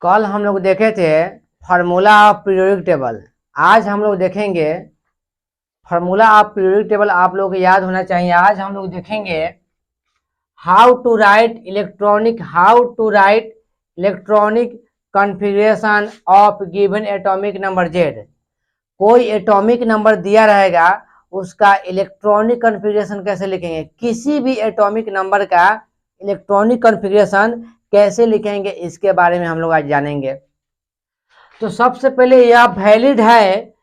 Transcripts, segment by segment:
कल हम लोग देखे थे फार्मूला ऑफ पीरियोडिक टेबल। आज हम लोग देखेंगे फार्मूला ऑफ पीरियोडिक टेबल। आप लोगों को याद होना चाहिए। आज हम लोग देखेंगे how to write electronic configuration of given atomic number Z. कोई एटॉमिक नंबर दिया रहेगा, उसका इलेक्ट्रॉनिक कॉन्फ़िगरेशन कैसे लिखेंगे, किसी भी एटॉमिक नंबर का इलेक्ट्रॉनिक कॉन्फ़िगरेशन कैसे लिखेंगे, इसके बारे में हम लोग आज जानेंगे। तो सबसे पहले यह वैलिड है,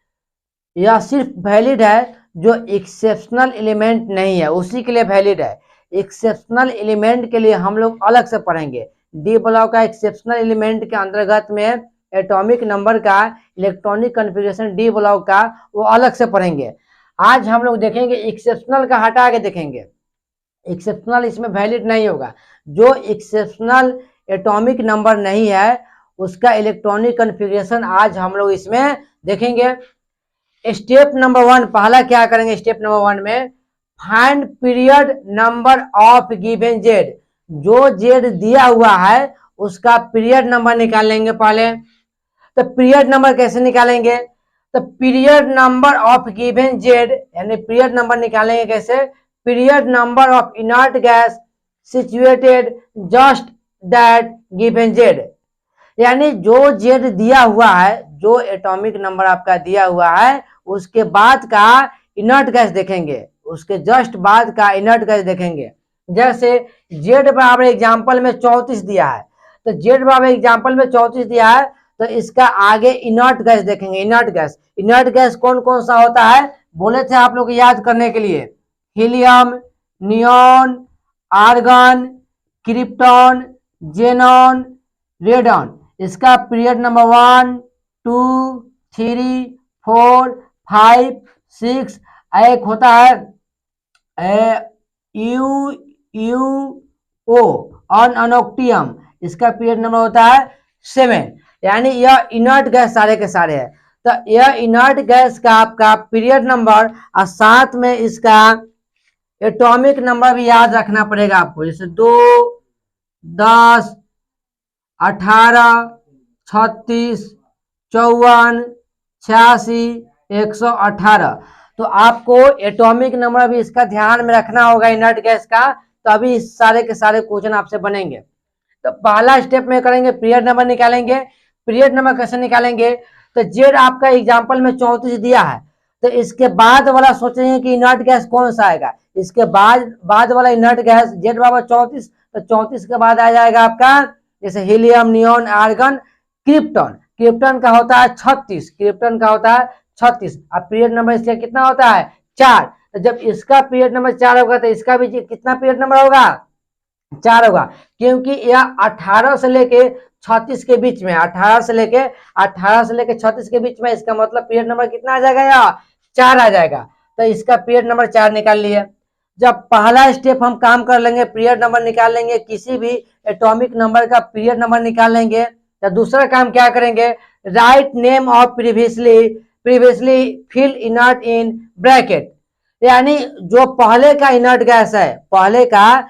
यह सिर्फ वैलिड है जो एक्सेप्शनल एलिमेंट नहीं है उसी के लिए वैलिड है। एक्सेप्शनल एलिमेंट के लिए हम लोग अलग से पढ़ेंगे। डी ब्लॉक का एक्सेप्शनल एलिमेंट के अंतर्गत में एटॉमिक नंबर का इलेक्ट्रॉनिक कॉन्फ़िगरेशन डी ब्लॉक का वो अलग से पढ़ेंगे। आज हम लोग देखेंगे एक्सेप्शनल का हटा के देखेंगे। एक्सेप्शनल इसमें वैलिड नहीं होगा। जो एक्सेप्शनल एटॉमिक नंबर नहीं है उसका इलेक्ट्रॉनिक कॉन्फ़िगरेशन आज हम लोग इसमें देखेंगे। स्टेप नंबर 1 पहला क्या करेंगे, स्टेप नंबर 1 में find period number of given Z. जो जेड दिया हुआ है उसका पीरियड नंबर निकाल लेंगे पहले। तो पीरियड नंबर कैसे निकालेंगे, तो period number of given Z यानी पीरियड नंबर निकालेंगे कैसे, period number of inert gas situated just that given Z. यानी जो जेड दिया हुआ है, जो एटॉमिक नंबर आपका दिया हुआ है उसके बाद का इनर्ट गैस देखेंगे, उसके जस्ट बाद का इनर्ट गैस देखेंगे। जैसे जेड बराबर एग्जाम्पल में 34 दिया है, तो जेड बराबर एग्जाम्पल में 34 दिया है तो इसका आगे इनर्ट गैस देखेंगे। इनर्ट गैस कौन कौन सा होता है बोले थे आप लोग याद करने के लिए, helium, neon, argon, krypton, xenon, radon. इसका पीरियड नंबर 1, 2, 3, 4, 5, 6। एक होता है UO अनऑक्टियम, इसका पीरियड नंबर होता है 7। यानी यह इनर्ट गैस सारे के सारे है। तो यह इनर्ट गैस का आपका पीरियड नंबर और साथ में इसका एटॉमिक नंबर भी याद रखना पड़ेगा आपको। जैसे 2, 10, 18, 36, 54, 86, 118। तो आपको एटॉमिक नंबर भी इसका ध्यान में रखना होगा इनर्ट गैस का, तभी इस सारे के सारे क्वेश्चन आपसे बनेंगे। तो पहला स्टेप में करेंगे पीरियड नंबर निकालेंगे। पीरियड नंबर कैसे निकालेंगे, तो जेड आपका एग्जाम्पल में 34 दिया है, तो इसके बाद वाला सोचेंगे कि इनर्ट गैस कौन सा आएगा। इसके बाद वाला इनर्ट गैस जेड बराबर 34, तो 34 के बाद आ जाएगा आपका जैसे helium, neon, argon, krypton. Krypton का होता है 36, क्रिप्टॉन का होता है 36। अब पीरियड नंबर इसका कितना होता है 4। तो जब इसका पीरियड नंबर 4 होगा तो इसका भी कितना पीरियड नंबर होगा 4 होगा, क्योंकि यह 18 से लेके 36 के बीच में, 18 से लेके 36 के बीच में, इसका मतलब पीरियड नंबर कितना आ जाएगा, या 4 आ जाएगा। तो इसका पीरियड नंबर 4 निकाल लिया। जब पहला स्टेप हम काम कर लेंगे, पीरियड नंबर निकाल लेंगे, किसी भी एटॉमिक नंबर का पीरियड नंबर निकाल लेंगे, तो दूसरा काम क्या करेंगे, write name of previously fill inert in bracket. यानी जो पहले का इनर्ट गैस है, पहले का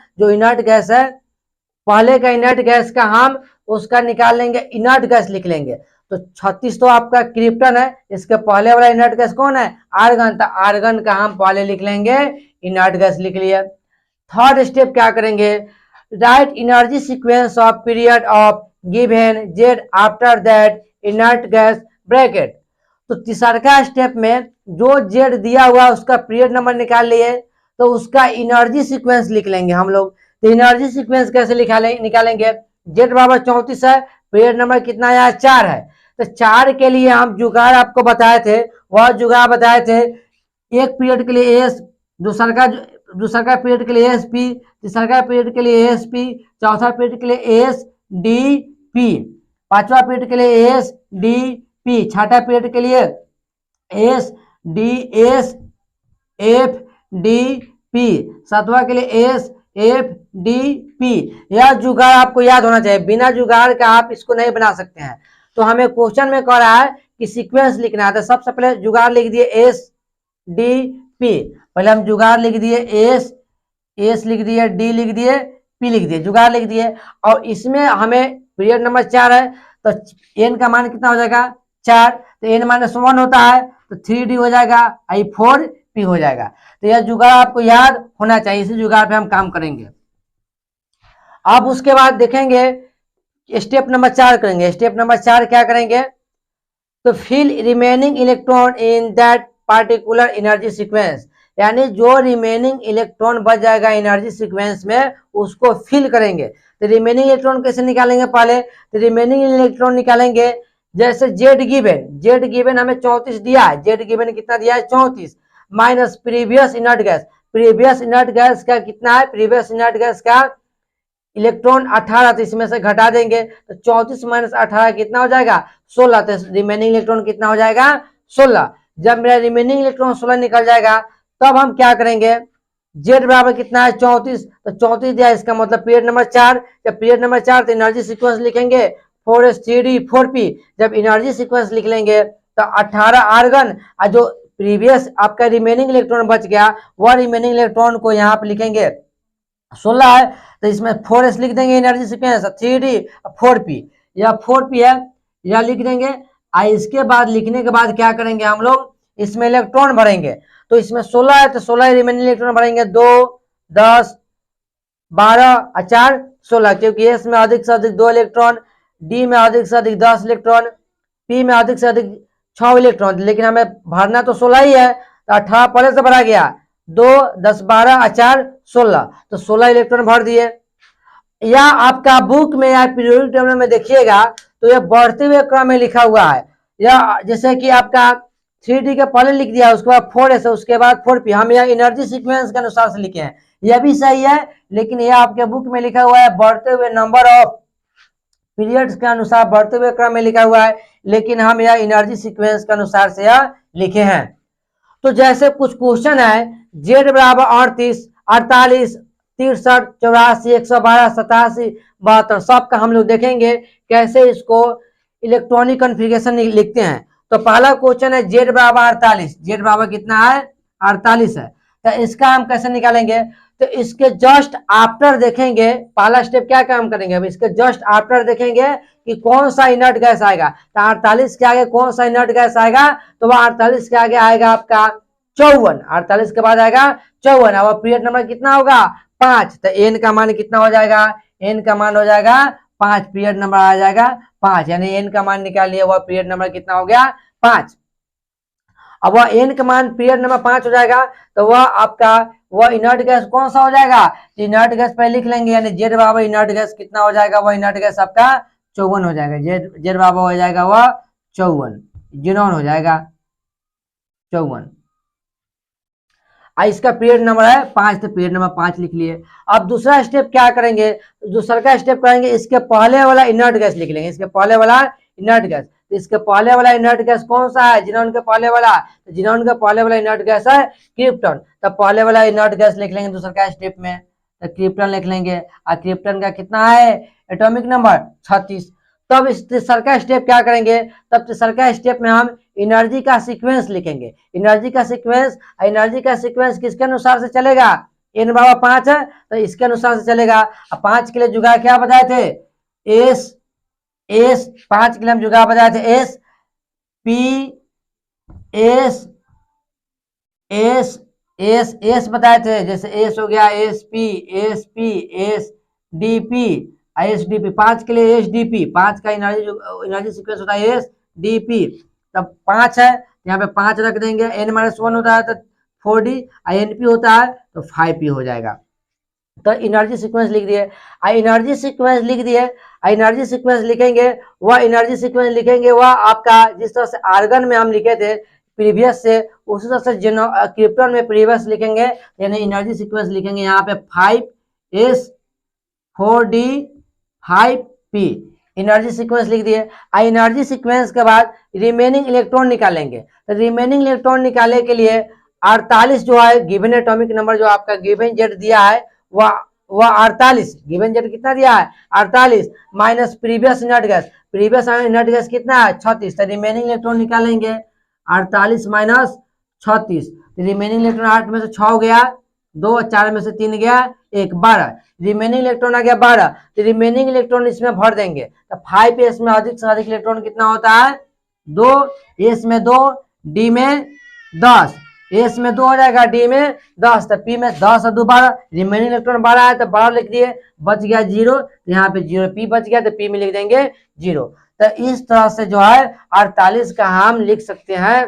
इनर्ट गैस का हम उसका निकाल लेंगे, इनर्ट गैस लिख लेंगे। तो 36 तो आपका क्रिप्टन है, इसके पहले वाला इनर्ट गैस कौन है, आर्गन। तो आर्गन का हम पहले लिख लेंगे, इनर्ट गैस लिख लिया। थर्ड स्टेप क्या करेंगे, right energy sequence of period of given Z after that inert gas bracket. तो तीसरा स्टेप में जो जेड दिया हुआ उसका पीरियड नंबर निकाल लिए, तो उसका एनर्जी सीक्वेंस लिख लेंगे हम लोग। तो एनर्जी सीक्वेंस कैसे निकालेंगे, जेड बराबर 34 है, पीरियड नंबर कितना आया 4 है। तो 4 के लिए हम जुगाड़ आपको बताए थे, वह जुगाड़ बताए थे, एक पीरियड के लिए एस, दूसरा का पीरियड के लिए एस पी, तीसरा का पीरियड के लिए एस पी, चौथा पीरियड के लिए एस डी पी, पांचवा पीरियड के लिए एस डी पी, छठा पीरियड के लिए एस एफ डी पी, सातवां के लिए एस एफ डी पी। यह जुगाड़ आपको याद होना चाहिए, बिना जुगाड़ का आप इसको नहीं बना सकते हैं। तो हमें क्वेश्चन में कह रहा है कि सीक्वेंस लिखना है, तो सबसे पहले जुगाड़ लिख दिए एस डी पी। पहले हम जुगाड़ लिख दिए एस लिख दिए, डी लिख दिए, पी लिख दिए, जुगाड़ लिख दिए। और इसमें हमें पीरियड नंबर 4 है, तो n का मान कितना हो जाएगा 4, तो n-1 होता है तो 3d हो जाएगा, आई 4p हो जाएगा। तो यह जुगाड़ आपको याद होना चाहिए, इसी जुगाड़ पे हम काम करेंगे। अब उसके बाद देखेंगे स्टेप नंबर 4 करेंगे। स्टेप नंबर 4 क्या करेंगे, तो fill remaining electron in that particular energy sequence, यानी जो रिमेनिंग इलेक्ट्रॉन बच जाएगा एनर्जी सीक्वेंस में उसको फिल करेंगे। तो रिमेनिंग इलेक्ट्रॉन कैसे निकालेंगे, पहले तो रिमेनिंग इलेक्ट्रॉन निकालेंगे जैसे जेड गिवन हमें 34 दिया है, जेड गिवन कितना दिया है 34, minus previous inert gas, previous inert gas का कितना है, प्रीवियस इनर्ट गैस का इलेक्ट्रॉन 18, तो इसमें से घटा देंगे तो 34 माइनस 18 कितना हो जाएगा 16, तो रिमेनिंग इलेक्ट्रॉन कितना हो जाएगा 16। जब मेरा रिमेनिंग इलेक्ट्रॉन 16 निकल जाएगा तब हम क्या करेंगे, जेड बराबर कितना है 34, तो 34 दिया, इसका मतलब पीरियड नंबर 4। जब पीरियड नंबर 4 तो एनर्जी सीक्वेंस लिखेंगे 4s3d 4p। जब एनर्जी सीक्वेंस लिख लेंगे तो 18 आर्गन और जो प्रीवियस आपका रिमेनिंग इलेक्ट्रॉन बच गया वह रिमेनिंग इलेक्ट्रॉन को यहाँ पे लिखेंगे 16 है, तो इसमें 4s लिख देंगे एनर्जी सीक्वेंस, 3d 4p, या 4p है या लिख देंगे। इसके बाद लिखने के बाद क्या करेंगे हम लोग, इसमें इलेक्ट्रॉन भरेंगे। तो इसमें 16 है तो 16 रिमेनिंग इलेक्ट्रॉन भरेंगे, 2 10 12 और 4 16, क्योंकि एस में अधिक से अधिक 2 इलेक्ट्रॉन, डी में अधिक से अधिक 10 इलेक्ट्रॉन, पी में अधिक से अधिक 6 इलेक्ट्रॉन, लेकिन हमें भरना तो 16 ही है, तो 18 पहले से भरा गया, 2 10 12 और 4 16, तो 16 इलेक्ट्रॉन भर दिए। या आपका बुक में या पीरियोडिक टेबल में देखिएगा तो यह बढ़ते हुए क्रम में लिखा हुआ है, या जैसे कि आपका 3d के पहले लिख दिया, उसके बाद 4s, उसके बाद 4p, हम यह एनर्जी सीक्वेंस के अनुसार से लिखे हैं, यह भी सही है, लेकिन यह आपके बुक में लिखा हुआ है बढ़ते हुए नंबर ऑफ पीरियड्स के अनुसार बढ़ते हुए क्रम में लिखा हुआ है, लेकिन हम यह एनर्जी सीक्वेंस के अनुसार से यह लिखे हैं। तो जैसे कुछ क्वेश्चन है, जेड बराबर 38 48 63 84 112 87 72, सबका हम लोग देखेंगे कैसे इसको इलेक्ट्रॉनिक कॉन्फ़िगरेशन लिखते हैं। तो पहला क्वेश्चन है जेड बराबर 48, जेड बराबर कितना है 48 है, तो इसका हम कैसे निकालेंगे, तो इसके जस्ट आफ्टर देखेंगे, पहला स्टेप क्या काम करेंगे, अब इसके जस्ट आफ्टर देखेंगे कि कौन सा इनर्ट गैस आएगा, तो 48 के आगे कौन सा इनर्ट गैस आएगा, तो वह 48 के आगे आएगा आपका 54, 48 के बाद आएगा 54, और पीरियड नंबर कितना होगा 5, तो एन का मान कितना हो जाएगा, एन का मान हो जाएगा 5, पीरियड नंबर आ जाएगा 5, यानी एन का मान निकालिए, वह पीरियड नंबर कितना हो गया 5। अब वह एन का मान पीरियड नंबर 5 हो जाएगा, तो वह आपका वह इनर्ट गैस कौन सा हो जाएगा, तो इनर्ट गैस पहले लिख लेंगे, यानी जेड बराबर इनर्ट गैस कितना हो जाएगा, वह इनर्ट गैस आपका 54 हो जाएगा, जेड बराबर हो जाएगा वह 54, जिनॉन हो जाएगा 54। इसका पीरियड नंबर है 5, तो पीरियड नंबर 5 लिख लिए। अब दूसरा स्टेप क्या करेंगे, दूसरा का स्टेप करेंगे, इसके पहले वाला इनर्ट गैस लिख लेंगे, इसके पहले वाला इनर्ट गैस, तो इसके पहले वाला इनर्ट गैस कौन सा है, जिनॉन के पहले वाला, तो जिनॉन के पहले वाला इनर्ट गैस है क्रिप्टन, तो पहले वाला इनर्ट गैस लिख लेंगे दूसरा का स्टेप में, तो क्रिप्टन लिख लेंगे, और क्रिप्टन का कितना है एटॉमिक नंबर 36। तब इस तीसरा का स्टेप क्या करेंगे, तब तीसरा का स्टेप में हम एनर्जी का सीक्वेंस लिखेंगे, एनर्जी का सीक्वेंस किसके अनुसार से चलेगा, एन बराबर 5 है तो इसके अनुसार से चलेगा। अब 5 के लिए जुगाड़ क्या बताए थे, एस 5 के लिए हम जुगाड़ बताए थे एस पी एस बताए थे, जैसे एस हो गया S P S D P 5 के लिए एस डी पी, 5 का एनर्जी सीक्वेंस होता है एस डी पी, तब 5 है यहाँ पे 5 रख देंगे, n-1 होता है तो 4d, np होता है तो 5p हो जाएगा। तो एनर्जी सीक्वेंस लिख दिए, एनर्जी सीक्वेंस लिख दिए, एनर्जी सीक्वेंस लिखेंगे, वह एनर्जी सीक्वेंस लिखेंगे वह आपका जिस तरह से आर्गन में हम लिखे थे प्रीवियस से, उसी तरह से क्रिप्टन में प्रीवियस लिखेंगे, यानी एनर्जी सीक्वेंस लिखेंगे यहाँ पे 5s 4d 5p, energy sequence लिख दिए। एनर्जी सीक्वेंस के बाद रिमेनिंग इलेक्ट्रॉन निकालेंगे, तो रिमेनिंग इलेक्ट्रॉन निकालने के लिए 48 जो है गिवन एटॉमिक नंबर जो आपका गिवन जेड दिया है वह 48, गिवन जेड कितना दिया है 48, माइनस प्रीवियस इनर्ट गैस कितना है 36, तो रिमेनिंग इलेक्ट्रॉन निकालेंगे 48 माइनस 36, तो रिमेनिंग इलेक्ट्रॉन 8 में से 6 हो गया 2, 4 में से 3 गया 1, 12, रिमेनिंग इलेक्ट्रॉन आ गया 12, तो रिमेनिंग इलेक्ट्रॉन इसमें भर देंगे, तो 5s में अधिक से अधिक इलेक्ट्रॉन कितना होता है 2, s में 2, d में 10, s में 2 हो जाएगा, d में 10, तो p में 10 और 2 12, रिमेनिंग इलेक्ट्रॉन 12 है तो 12 लिख दिए, बच गया 0, तो यहाँ पे 0 p बच गया, तो p में लिख देंगे 0। तो इस तरह से जो है 48 का हम लिख सकते हैं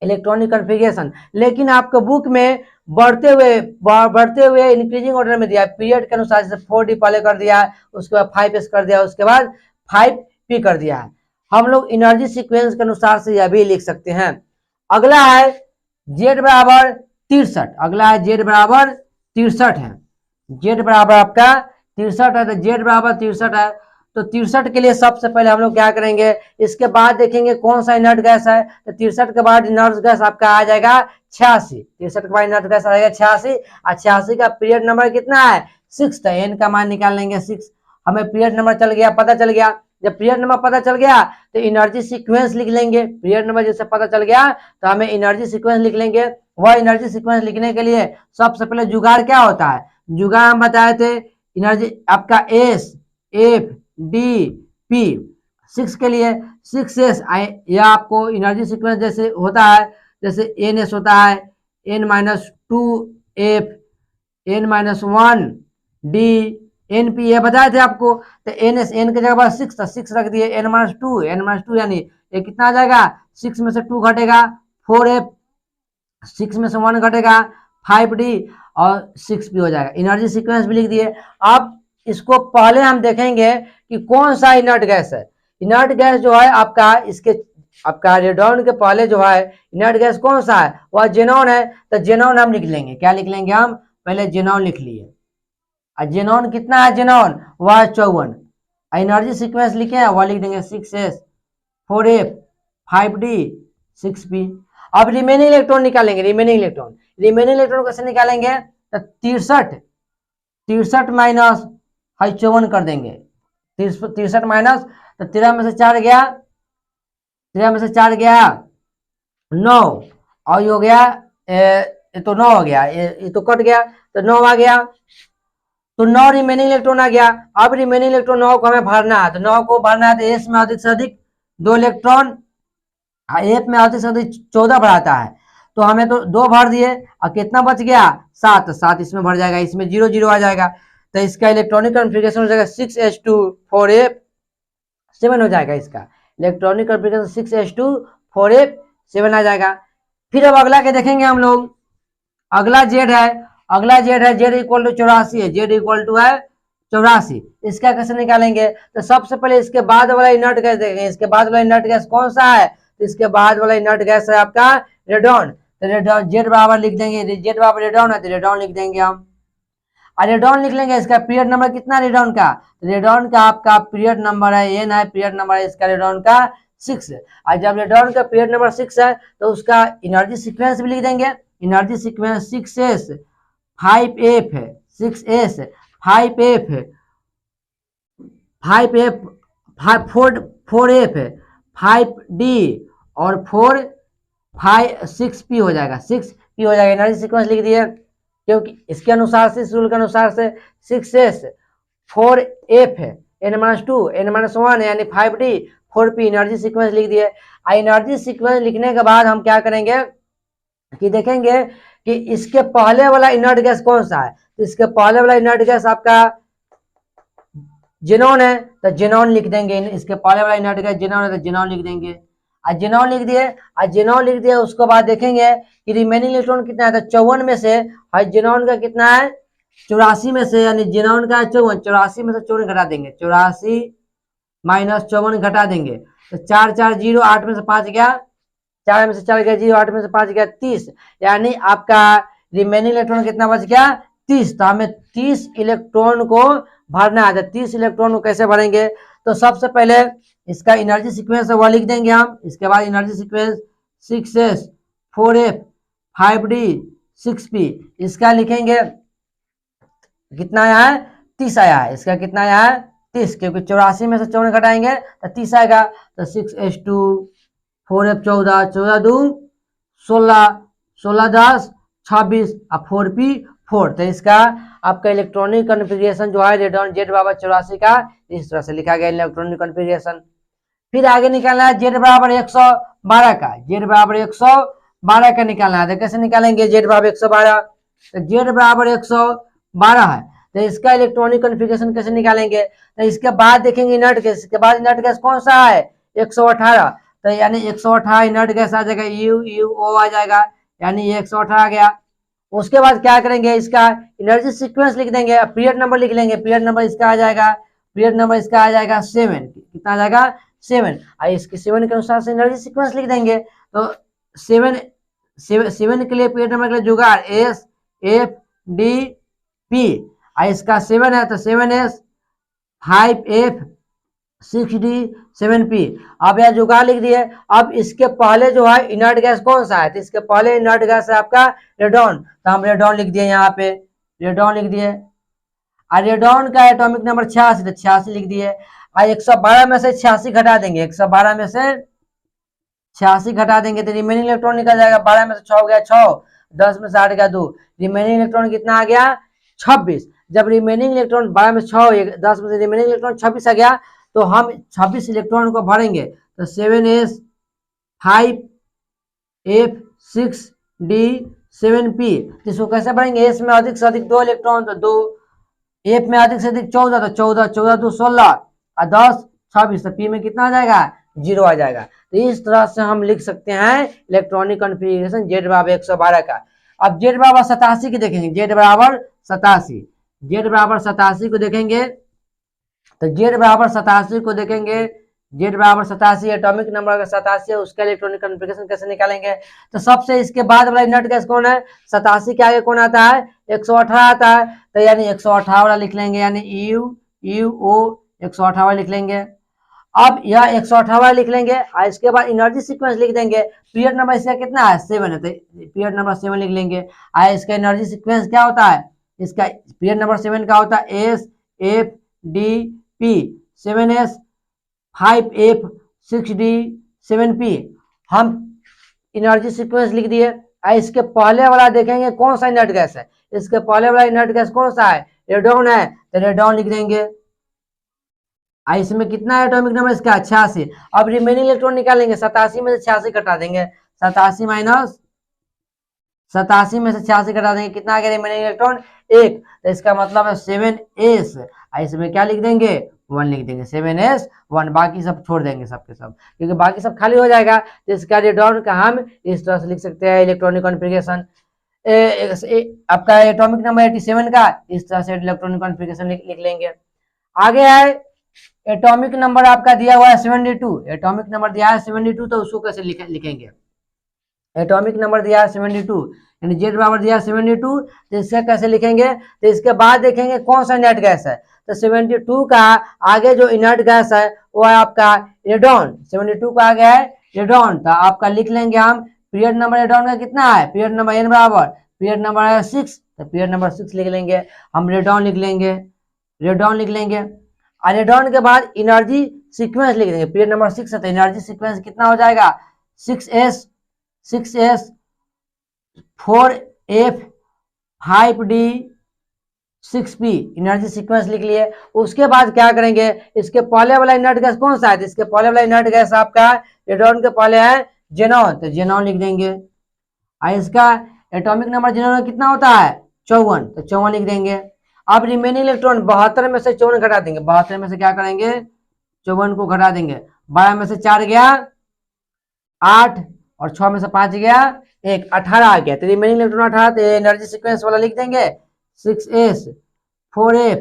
इलेक्ट्रॉनिक कॉन्फ़िगरेशन। लेकिन आपके बुक में बढ़ते हुए इंक्रीजिंग ऑर्डर में दिया, पीरियड के अनुसार, जैसे 4d पहले कर दिया है, उसके बाद 5s कर दिया, उसके बाद 5p कर दिया है। हम लोग एनर्जी सीक्वेंस के अनुसार से यह भी लिख सकते हैं। अगला है z बराबर 63, अगला है z बराबर 63 है, z बराबर आपका 63 है, तो z बराबर 63 है, तो 63 के लिए सबसे पहले हम लोग क्या करेंगे, इसके बाद देखेंगे कौन सा इनर्ट गैस है, तो 63 के बाद इनर्ट गैस आपका आ जाएगा 86, 63 के बाद इनर्ट गैस आ जाएगा 86, और 86 का पीरियड नंबर कितना है 6, तो n का मान निकाल लेंगे 6, हमें पीरियड नंबर चल गया, पता चल गया। जब पीरियड नंबर पता चल गया तो एनर्जी सीक्वेंस लिख लेंगे, पीरियड नंबर जैसे पता चल गया तो हमें एनर्जी सीक्वेंस लिख लेंगे। वह एनर्जी सीक्वेंस लिखने के लिए सबसे पहले जुगाड़ क्या होता है, जुगाड़ हम बताए थे, एनर्जी आपका S F D P, 6 के लिए 6s, या आपको एनर्जी सीक्वेंस जैसे होता है, जैसे NS होता है N-2 F N-1 D NP, ये बताए थे आपको, तो NS N के जगह पर 6 था, 6 रख दिए, N-2 यानी ये कितना आ जाएगा, 6 में से 2 घटेगा 4F, 6 में से 1 घटेगा 5D और 6P हो जाएगा, एनर्जी सीक्वेंस भी लिख दिए। अब इसको पहले हम देखेंगे कि कौन सा इनर्ट गैस है। इनर्ट गैस जो है आपका, इसके आपका रेडॉन के पहले जो है इनर्ट गैस कौन सा है, वह जेनॉन है, तो जेनॉन हम लिख लेंगे, क्या लिख लेंगे हम, पहले जेनॉन लिख लिए, और जेनॉन कितना है, जेनॉन वह 54, एनर्जी सीक्वेंस लिखे हैं वह लिख देंगे 6s 4f 5d 6p। अब रिमेनिंग इलेक्ट्रॉन निकालेंगे, रिमेनिंग इलेक्ट्रॉन कैसे निकालेंगे, तो 63 माइनस 54 कर देंगे, 63 माइनस, तो 13 में से 4 गया, 9, और ये हो गया ये तो 9 हो गया, ये तो कट गया, तो 9 आ गया, तो 9 रिमेनिंग इलेक्ट्रॉन आ गया। अब रिमेनिंग इलेक्ट्रॉन 9 को हमें भरना है, तो 9 को भरना है, तो एस में अधिक से अधिक 2 इलेक्ट्रॉन, एफ में अधिक से अधिक 14 भराता है, तो हमें तो 2 भर दिए, और कितना बच गया 7, 7 इसमें भर जाएगा, इसमें 0 0 आ जाएगा, तो इसका इलेक्ट्रॉनिक कॉन्फ़िगरेशन हो जाएगा 6s2 4f 7 हो जाएगा, इसका इलेक्ट्रॉनिक कॉन्फ़िगरेशन 6s2 4f 7 आ जाएगा। फिर अब अगला के देखेंगे हम लोग, अगला जेड है, जेड इक्वल टू 84 है, जेड इक्वल टू है 84, इसका कैसे निकालेंगे, तो सबसे पहले इसके बाद वाला इनर्ट गैस देखेंगे, इसके बाद वाला इनर्ट गैस कौन सा है, तो इसके बाद वाला इनर्ट गैस है आपका रेडॉन, तो रेडॉन जेड बराबर लिख देंगे, जेड बराबर रेडॉन है, तो रेडॉन लिख देंगे हम, और रेडॉन लिख लेंगे, इसका पीरियड नंबर कितना रेडॉन का, रेडॉन का आपका पीरियड नंबर है एन है, पीरियड नंबर है इसका रेडॉन का 6 है, और जब रेडॉन का पीरियड नंबर 6 है तो उसका एनर्जी सीक्वेंस भी लिख देंगे, एनर्जी सीक्वेंस 6s 5f है, 6s 5f है, 5f 4f है, 5d और 6p हो जाएगा, 6p हो जाएगा, एनर्जी सीक्वेंस लिख दिए, क्योंकि इसके अनुसार से, इस रूल के अनुसार से 6s 4f है, n-2 n-1 यानी 5d 4p, एनर्जी सीक्वेंस लिख दिए। एनर्जी सीक्वेंस लिखने के बाद हम क्या करेंगे कि देखेंगे कि इसके पहले वाला इनर्ट गैस कौन सा है, तो इसके पहले वाला इनर्ट गैस आपका जेनॉन है, तो जेनॉन लिख देंगे, इसके पहले वाला इनर्ट गैस जेनॉन है, तो जेनॉन लिख देंगे, और जेनॉन लिख दिए, उसके बाद देखेंगे कि रिमेनिंग इलेक्ट्रॉन कितना है, तो 54 में से जेनॉन का कितना है 84 में से, यानी जेनॉन का 84 में से 54 घटा देंगे, 84 माइनस 54 घटा देंगे, तो 4 4 0, 8 में से 5 गया, 4 में से 4 गया 0, 8 में से 5 गया 30, यानी आपका रिमेनिंग इलेक्ट्रॉन कितना बच गया 30, तो हमें 30 इलेक्ट्रॉन को भरना है, 30 इलेक्ट्रॉन को कैसे भरेंगे, तो सबसे पहले इसका एनर्जी सीक्वेंस है वह लिख देंगे हम, इसके बाद energy sequence 6s 4f 5d 6p, इसका लिखेंगे कितना आया है 30 आया है, इसका कितना आया है 30, क्योंकि 84 में से 54 घटाएंगे तो 30 आएगा, तो 6s2 4f 14 14 2 16 16 10 26 और 4p 4। तो इसका आपका इलेक्ट्रॉनिक कॉन्फ़िगरेशन जो है रेडॉन Z बराबर 84 का इस तरह से लिखा गया इलेक्ट्रॉनिक कॉन्फ़िगरेशन। फिर आगे निकालना है Z बराबर 112 का, Z बराबर 112 का निकालना है। तो कैसे निकालेंगे Z बराबर 112? तो Z बराबर 112 है, तो इसका इलेक्ट्रॉनिक कॉन्फ़िगरेशन कैसे निकालेंगे? तो इसके बाद देखेंगे इनर्ट गैस, इसके बाद इनर्ट गैस कौन सा है? 118। तो यानी 118 इनर्ट गैस आ जाएगा, UO आ जाएगा, यानी ये 118 आ गया। उसके बाद क्या करेंगे, इसका एनर्जी सीक्वेंस लिख देंगे, पीरियड नंबर लिख लेंगे। पीरियड नंबर इसका आ जाएगा, पीरियड नंबर इसका आ जाएगा 7। कितना आ जाएगा? 7। और इसके 7 के अनुसार से एनर्जी सीक्वेंस लिख देंगे। तो 7 के लिए पीरियड नंबर के लिए जुगाड़ SFDP, और इसका 7 है तो 7S 5F 6D 7P। अब यह जुगाड़ लिख दिए। अब इसके पहले जो है इनर्ट गैस कौन सा है? तो इसके पहले इनर्ट गैस है आपका रेडॉन, तो हम रेडॉन लिख दिए, यहाँ पे रेडॉन लिख दिए। और रेडॉन का एटॉमिक नंबर 86, तो 86 लिख दिए। और 112 में से 86 घटा देंगे, 112 में से 86 घटा देंगे तो रिमेनिंग इलेक्ट्रॉन निकल जाएगा। 12 में से 6 हो गया 6, 10 में से 8 गया 2, रिमेनिंग इलेक्ट्रॉन कितना आ गया? 26। जब रिमेनिंग इलेक्ट्रॉन 12 में 6, 10 में से रिमेनिंग इलेक्ट्रॉन 26 आ गया, तो हम 26 इलेक्ट्रॉन को भरेंगे। तो 7S 5F 6D 7P। इसको कैसे भरेंगे? एस में अधिक से अधिक 2 इलेक्ट्रॉन तो 2, एफ में अधिक से अधिक 14 तो 14, 14 2 16 और 10 26, तो पी में कितना आ जाएगा? 0 आ जाएगा। तो इस तरह से हम लिख सकते हैं इलेक्ट्रॉनिक कॉन्फ़िगरेशन Z बराबर 112 का। अब Z बराबर 87 की देखेंगे, Z बराबर 87, Z बराबर 87 को देखेंगे। तो Z बराबर 87 को देखेंगे, Z बराबर 87 एटॉमिक नंबर अगर 87 है, उसका इलेक्ट्रॉनिक कॉन्फ़िगरेशन कैसे निकालेंगे? तो सबसे इसके बाद वाला इनर्ट गैस कौन है? 87 के आगे कौन आता है? 118 आता है, तो यानी 118 वाला लिख लेंगे, यानी UO 118 वाला लिख लेंगे। अब यह 118 वाला लिख लेंगे और इसके बाद एनर्जी सीक्वेंस लिख देंगे। पीरियड नंबर इसका कितना है? 7 है, तो पीरियड नंबर 7 लिख लेंगे। और इसका एनर्जी सीक्वेंस क्या होता है? इसका पीरियड नंबर 7 का होता है SFDP 7S 5F 6D 7P। हम एनर्जी सीक्वेंस लिख दिए। और इसके पहले वाला देखेंगे कौन सा इनर्ट गैस है। इसके पहले वाला इनर्ट गैस कौन सा है? रेडॉन है, तो रेडॉन लिख देंगे। इसमें कितना है एटॉमिक नंबर इसका? 86। अब रिमेनिंग इलेक्ट्रॉन निकालेंगे, 87 में से 86 घटा देंगे, 87 माइनस 87 में से 86 घटा देंगे, कितना आ गया रिमेनिंग इलेक्ट्रॉन? 1। तो इसका मतलब है 7S, इसमें क्या लिख देंगे? 1 लिख देंगे, 7S 1। बाकी सब छोड़ देंगे, सबके सब, क्योंकि बाकी सब खाली हो जाएगा। तो इसका रेडॉन का हम इस तरह से लिख सकते हैं इलेक्ट्रॉनिक कॉन्फ़िगरेशन। आपका एटॉमिक नंबर 87 का इस तरह से इलेक्ट्रॉनिक कॉन्फ़िगरेशन लिख लेंगे। आगे है एटॉमिक नंबर आपका दिया हुआ है 72, एटॉमिक नंबर दिया है 72, तो उसको कैसे लिखेंगे? एटॉमिक नंबर दिया है 72, यानी Z बराबर दिया है 72, तो इसका कैसे लिखेंगे? तो इसके बाद देखेंगे कौन सा इनर्ट गैस है। तो 72 का आगे जो इनर्ट गैस है वो है आपका रेडॉन। 72 का आगे है रेडॉन, तो आपका लिख लेंगे हम पीरियड नंबर रेडॉन का कितना है? पीरियड नंबर N बराबर पीरियड नंबर है 6, तो पीरियड नंबर 6 लिख लेंगे। हम रेडॉन लिख लेंगे, रेडॉन लिख लेंगे। और रेडॉन के बाद एनर्जी सीक्वेंस लिख देंगे, पीरियड नंबर 6 है, तो एनर्जी सीक्वेंस कितना हो जाएगा? 6S 4F 5D 6P energy sequence लिख लिए। उसके बाद क्या करेंगे? इसके पहले वाला इनर्ट गैस कौन सा है? इसके पहले वाला इनर्ट गैस आपका रेडॉन के पहले है जेनॉन, तो जेनॉन लिख देंगे। और इसका एटॉमिक नंबर जेनॉन कितना होता है? 54, तो 54 लिख देंगे। अब रिमेनिंग इलेक्ट्रॉन 72 में से 54 घटा देंगे, 72 में से क्या करेंगे? 54 को घटा देंगे। 12 में से 4 गया 8 और 6 में से 5 गया 1, 18 आ गया। तो रिमेनिंग इलेक्ट्रॉन 18, तो एनर्जी सीक्वेंस वाला लिख देंगे 6S 4F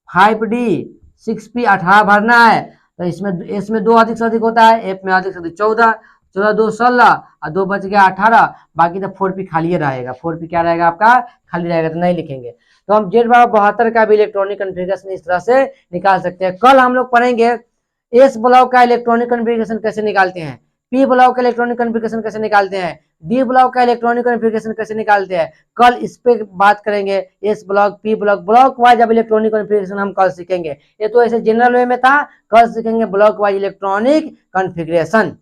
5D 6P 18 भरना है। तो इसमें 2 अधिक से अधिक होता है, F में अधिक से अधिक 14, 14 2 16 और 2 बच गया 18, बाकी तो 4P खाली रहेगा। 4P क्या रहेगा आपका? खाली रहेगा, तो नहीं लिखेंगे। तो हम Z बराबर 72 का भी इलेक्ट्रॉनिक कॉन्फ़िगरेशन इस तरह से निकाल सकते हैं। कल हम लोग पढ़ेंगे S ब्लॉक का इलेक्ट्रॉनिक कॉन्फ़िगरेशन कैसे निकालते हैं, P ब्लॉक का इलेक्ट्रॉनिक कॉन्फ़िगरेशन कैसे निकालते हैं, D ब्लॉक का इलेक्ट्रॉनिक कॉन्फ़िगरेशन कैसे निकालते हैं। कल इस पे बात करेंगे। S block, P block, block wise अब इलेक्ट्रॉनिक कॉन्फ़िगरेशन हम कल सीखेंगे। ये तो ऐसे जनरल वे में था, कल सीखेंगे ब्लॉक वाइज इलेक्ट्रॉनिक कॉन्फ़िगरेशन।